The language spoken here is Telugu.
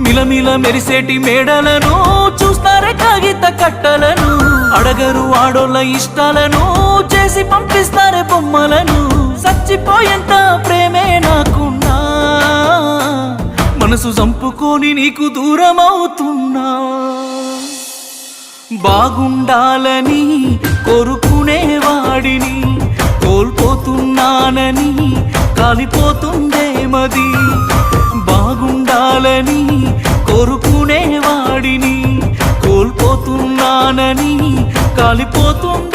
మిలమిల మెరిసేటి మేడలను చూస్తారే కాగిత కట్టలను అడగరు ఆడోళ్ళ ఇష్టాలను చేసి పంపిస్తారే బొమ్మలను చచ్చిపోయేంత ప్రేమే నాకున్నా మనసు చంపుకొని నీకు దూరం అవుతున్నా బాగుండాలని కోరుకునేవాడిని కోల్పోతున్నానని కాలిపోతుందే మది బాగుండాలని కోరుకునేవాడిని కోల్పోతున్నానని కాలిపోతుంది